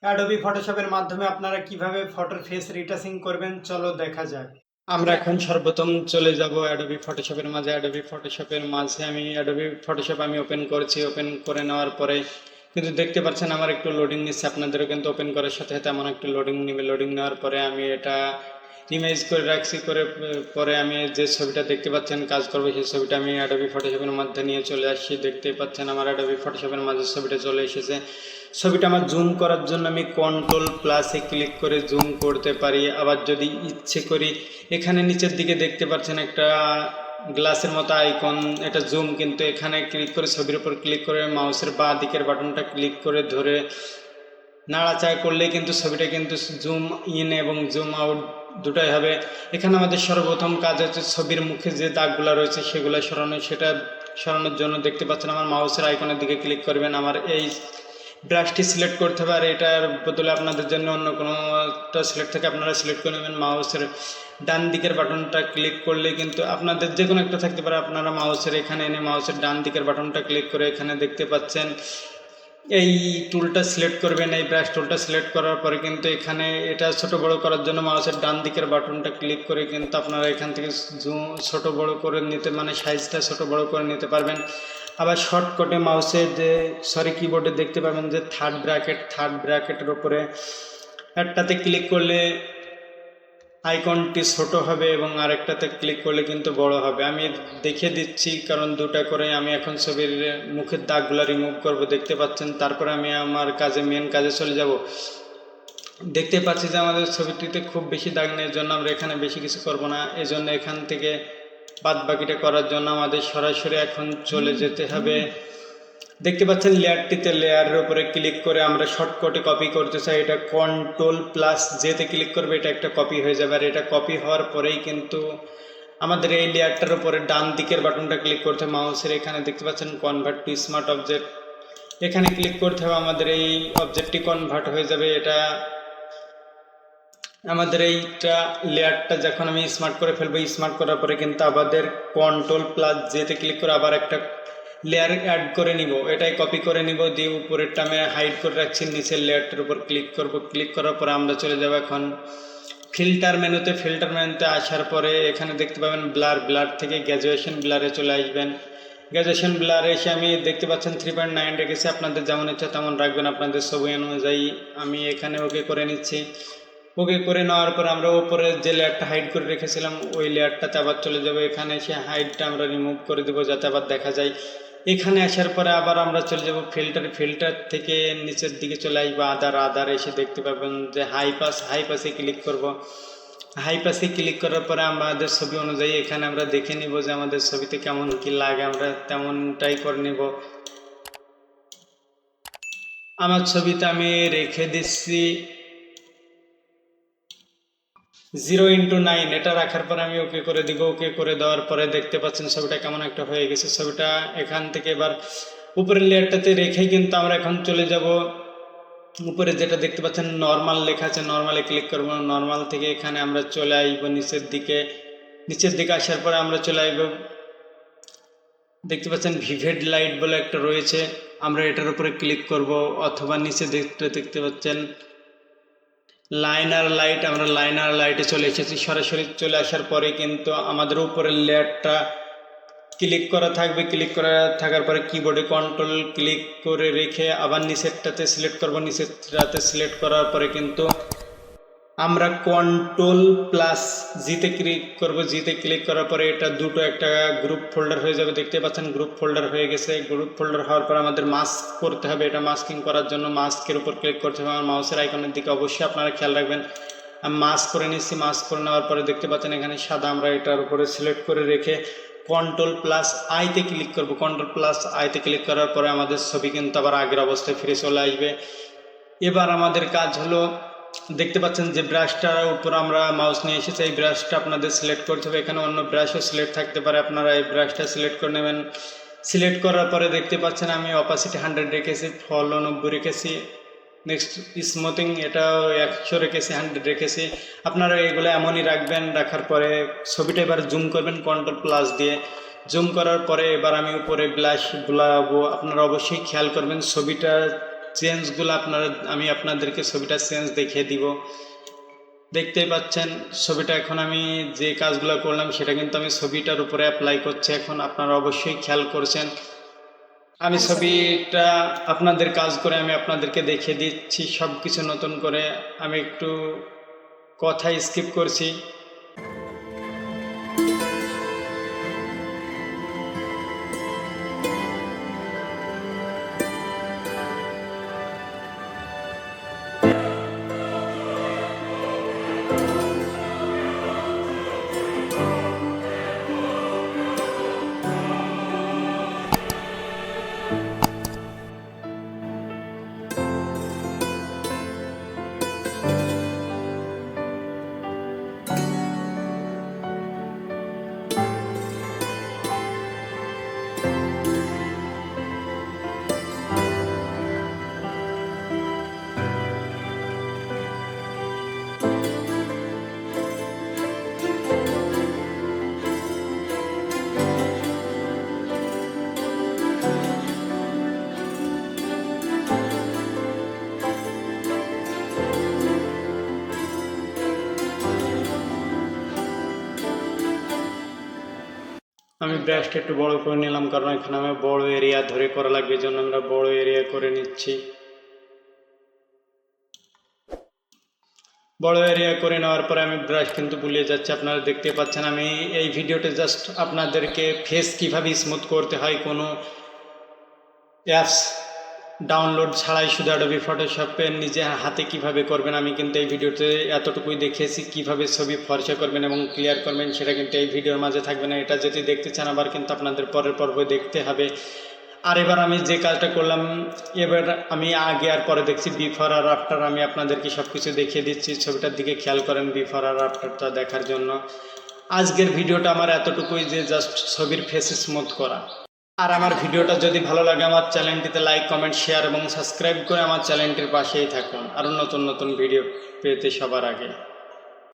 Adobe ফটোশপের মাধ্যমে আপনারা কিভাবে ফটোর ফেস রিটাচিং করবেন চলো দেখা যাক। আমরা এখন সর্বপ্রথম চলে যাব অ্যাডোবি ফটোশপের মাঝে। অ্যাডোবি ফটোশপের মাঝে আমি অ্যাডোবি ফটোশপ ওপেন করেছি। ওপেন করে নেওয়ার পরে কিন্তু দেখতে পাচ্ছেন আমার একটু লোডিং নিচ্ছে, আপনাদেরও কিন্তু ওপেন করার সাথে সাথে এমন একটু লোডিং নেবে। লোডিং নেওয়ার পরে আমি এটা ইমেজ করে রাখছি, করে পরে আমি যে ছবিটা দেখতে পাচ্ছেন কাজ করবো সেই ছবিটা আমি অ্যাডোবি ফটোশপের মধ্যে নিয়ে চলে আসছি। দেখতে পাচ্ছেন আমার অ্যাডোবি ফটোশপের মাঝে ছবিটা চলে এসেছে। ছবিটা আমার জুম করার জন্য আমি কন্ট্রোল+এ ক্লিক করে জুম করতে পারি। আবার যদি ইচ্ছে করি এখানে নিচের দিকে দেখতে পাচ্ছেন একটা গ্লাসের মতো আইকন, এটা জুম, কিন্তু এখানে ক্লিক করে ছবির উপর ক্লিক করে মাউসের বাঁ দিকের বাটনটা ক্লিক করে ধরে নাড়াচাড়া করলে কিন্তু ছবিটা কিন্তু জুম ইন এবং জুম আউট দুটাই হবে। এখানে আমাদের সর্বপ্রথম কাজ হচ্ছে ছবির মুখে যে দাগগুলো রয়েছে সেগুলো সরানো। সেটা সরানোর জন্য দেখতে পাচ্ছেন আমার মাউসের আইকনের দিকে ক্লিক করবেন। আমার এই ব্রাশটি সিলেক্ট করতে হবে, আর এটার বদলে আপনাদের জন্য অন্য কোনোটা সিলেক্ট থাকে আপনারা সিলেক্ট করে নেবেন। মাউসের ডান দিকের বাটনটা ক্লিক করলে কিন্তু আপনাদের যে কোনো একটা থাকতে পারে, আপনারা মাউসের এখানে এনে মাউসের ডান দিকের বাটনটা ক্লিক করে এখানে দেখতে পাচ্ছেন এই টুলটা সিলেক্ট করবেন। এই ব্রাশ টুলটা সিলেক্ট করার পরে কিন্তু এখানে এটা ছোট বড় করার জন্য মাউসের ডান দিকের বাটনটা ক্লিক করে কিন্তু আপনারা এখান থেকে জুম ছোট বড় করে নিতে, মানে সাইজটা ছোট বড় করে নিতে পারবেন। আবার শর্টকাটে মাউসে যে কিবোর্ডে দেখতে পাবেন যে থার্ড ব্র্যাকেটের উপরে একটাতে ক্লিক করলে আইকনটি ছোট হবে এবং আরেকটাতে ক্লিক করলে কিন্তু বড় হবে। আমি দেখিয়ে দিচ্ছি কারণ দুটা করে আমি এখন ছবির মুখের দাগগুলো রিমুভ করব, দেখতে পাচ্ছেন। তারপরে আমি আমার মেন কাজে চলে যাব। দেখতে পাচ্ছি যে আমাদের ছবিটিতে খুব বেশি দাগ নেই, এর জন্য আমরা এখানে বেশি কিছু করব না। এই জন্য এখান থেকে বাদ বাকিটা করার জন্য আমাদের সরাসরি এখন চলে যেতে হবে। দেখতে পাচ্ছেন লেয়ারটিতে, লেয়ারের উপরে ক্লিক করে আমরা শর্টকাটে কপি করতে চাই। এটা কন্ট্রোল+জেতে ক্লিক করবে, এটা একটা কপি হয়ে যাবে। আর এটা কপি হওয়ার পরেই কিন্তু আমাদের এই লেয়ারটার উপরে ডান দিকের বাটনটা ক্লিক করতে হবে মাউসের। এখানে দেখতে পাচ্ছেন কনভার্ট টু স্মার্ট অবজেক্ট, এখানে ক্লিক করতে হবে। আমাদের এই অবজেক্টটি কনভার্ট হয়ে যাবে। এটা আমাদের এইটা লেয়ারটা যখন আমি স্মার্ট করে ফেলবো, স্মার্ট করার পরে কিন্তু আমাদের কন্ট্রোল+জেতে ক্লিক করে আবার একটা লেয়ার অ্যাড করে নিব। এটাই কপি করে নিব, দিয়ে উপরেরটা আমি হাইড করে রাখছি, নিচের লেয়ারটার উপর ক্লিক করব। ক্লিক করার পরে আমরা চলে যাব এখন ফিল্টার মেনুতে। ফিল্টার মেনুতে আসার পরে এখানে দেখতে পাবেন ব্লার থেকে গ্র্যাজুয়েশন ব্লারে চলে আসবেন। গ্র্যাজুয়েশন ব্লারে এসে আমি দেখতে পাচ্ছেন 3.9 রেখেছি, আপনাদের যেমন ইচ্ছা তেমন রাখবেন আপনাদের ছবি অনুযায়ী। আমি এখানে ওকে করে নিচ্ছি। ওকে করে নেওয়ার পর আমরা উপরে যে লেয়ারটা হাইড করে রেখেছিলাম ওই লেয়ারটাতে আবার চলে যাবো। এখানে এসে হাইডটা আমরা রিমুভ করে দেবো যাতে আবার দেখা যায়। এখানে আসার পরে আবার আমরা চলে যাব ফিল্টার থেকে নিচের দিকে চলে আসবো আদার এসে দেখতে পাবেন যে হাই পাসে ক্লিক করব। হাই পাসে ক্লিক করার পরে আমাদের ছবি অনুযায়ী এখানে আমরা দেখে নিব যে আমাদের ছবিতে কেমন কি লাগে, আমরা তেমনটাই করে নেব। আমার ছবিতে আমি রেখে দিচ্ছি 0:9, এটা রাখার পর আমি ওকে করে দিব। ওকে করে দেওয়ার পরে দেখতে পাচ্ছেন ছবিটা কেমন একটা হয়ে গেছে। ছবিটা এখান থেকে এবার উপরের লেয়ারটাতে রেখে কিন্তু আমরা এখন চলে যাব উপরে যেটা দেখতে পাচ্ছেন নর্মাল লেখা আছে, নর্মালে ক্লিক করব। নর্মাল থেকে এখানে আমরা চলে আসবো নিচের দিকে আসার পরে আমরা চলে আসবো, দেখতে পাচ্ছেন ভিভেড লাইট বলে একটা রয়েছে, আমরা এটার উপরে ক্লিক করব। অথবা নিচে দেখতে পাচ্ছেন লাইনার লাইট, আমরা লাইনার লাইটে চলে এসেছি। সরাসরি চলে আসার পরে কিন্তু আমাদের উপরের লেয়ারটা ক্লিক করা থাকবে। ক্লিক করা থাকার পরে কিবোর্ডে কন্ট্রোল ক্লিক করে রেখে আবার নিচেরটাতে সিলেক্ট করব। নিচেরটাতে সিলেক্ট করার পরে কিন্তু আমরা কন্ট্রোল+জিতে ক্লিক করব। জিতে ক্লিক করার পরে এটা দুটো একটা গ্রুপ ফোল্ডার হয়ে যাবে, দেখতে পাচ্ছেন গ্রুপ ফোল্ডার হয়ে গেছে। গ্রুপ ফোল্ডার হওয়ার পর আমাদের মাস্ক করতে হবে। এটা মাস্কিং করার জন্য মাস্কের উপর ক্লিক করতে হবে। আমার মাউসের আইকনের দিকে অবশ্যই আপনারা খেয়াল রাখবেন। আমি মাস্ক করে নিচ্ছি। মাস্ক করে নেওয়ার পরে দেখতে পাচ্ছেন এখানে সাদা, আমরা এটার উপরে সিলেক্ট করে রেখে কন্ট্রোল+আইতে ক্লিক করব। কন্ট্রোল+আইতে ক্লিক করার পরে আমাদের ছবি কিন্তু আবার আগের অবস্থায় ফিরে চলে আসবে। এবার আমাদের কাজ হলো, দেখতে পাচ্ছেন যে ব্রাশটার উপর আমরা মাউস নিয়ে এসেছি, এই ব্রাশটা আপনাদের সিলেক্ট করতে হবে। এখানে অন্য ব্রাশও সিলেক্ট থাকতে পারে, আপনারা এই ব্রাশটা সিলেক্ট করে নেবেন। সিলেক্ট করার পরে দেখতে পাচ্ছেন আমি অপাসিটি 100 রেখেছি, ফলো 90 রেখেছি, নেক্সট স্মুথিং এটাও 100 রেখেছি, 100 রেখেছি। আপনারা এগুলো এমনই রাখবেন। রাখার পরে ছবিটা এবার জুম করবেন কন্ট্রোল+ দিয়ে। জুম করার পরে এবার আমি উপরে ব্লাশ বুলাবো। আপনারা অবশ্যই খেয়াল করবেন ছবিটা চেঞ্জগুলো আমি আপনাদেরকে ছবিটা চেঞ্জ দেখিয়ে দিব। দেখতেই পাচ্ছেন ছবিটা এখন আমি যে কাজগুলো করলাম সেটা কিন্তু আমি ছবিটার উপরে অ্যাপ্লাই করছি। এখন আপনারা অবশ্যই খেয়াল করছেন, আমি ছবিটা আপনাদের কাজ করে আমি আপনাদেরকে দেখিয়ে দিচ্ছি সব কিছু নতুন করে। আমি একটু কথা স্কিপ করছি। আমি ব্রাশটা একটু বড় করে নিলাম, কারণ এখানে আমি বড় এরিয়া ধরে করা লাগবে, এই জন্য আমরা বড় এরিয়া করে নিচ্ছি। বড় এরিয়া করে নেওয়ার পরে আমি ব্রাশ কিন্তু ভুলে যাচ্ছি। আপনারা দেখতে পাচ্ছেন আমি এই ভিডিওতে জাস্ট আপনাদেরকে ফেস কিভাবে স্মুথ করতে হয় কোনো অ্যাপস ডাউনলোড ছাড়াই শুধু অ্যাডোবি ফটোশপে নিজে হাতে কিভাবে করবেন আমি কিন্তু এই ভিডিওতে এতটুকুই দেখিয়েছি। কিভাবে ছবি ফর্সা করবেন এবং ক্লিয়ার করবেন সেটা কিন্তু এই ভিডিওর মাঝে থাকবে না। এটা যদি দেখতে চান আবার কিন্তু আপনাদের পরের পর্বে দেখতে হবে। আর এবার আমি যে কাজটা করলাম, এবার আমি আগে আর পরে দেখছি বিফোর আর আফটার। আমি আপনাদেরকে সব কিছু দেখিয়ে দিচ্ছি, ছবিটার দিকে খেয়াল করেন বিফোর আর আফটারটা দেখার জন্য। আজকের ভিডিওটা আমার এতটুকুই যে জাস্ট ছবির ফেস স্মুথ করা। আর আমার ভিডিওটা যদি ভালো লাগে আমার চ্যানেলটিতে লাইক, কমেন্ট, শেয়ার এবং সাবস্ক্রাইব করে আমার চ্যানেলটির পাশেই থাকুন আরও নতুন নতুন ভিডিও পেতে সবার আগে।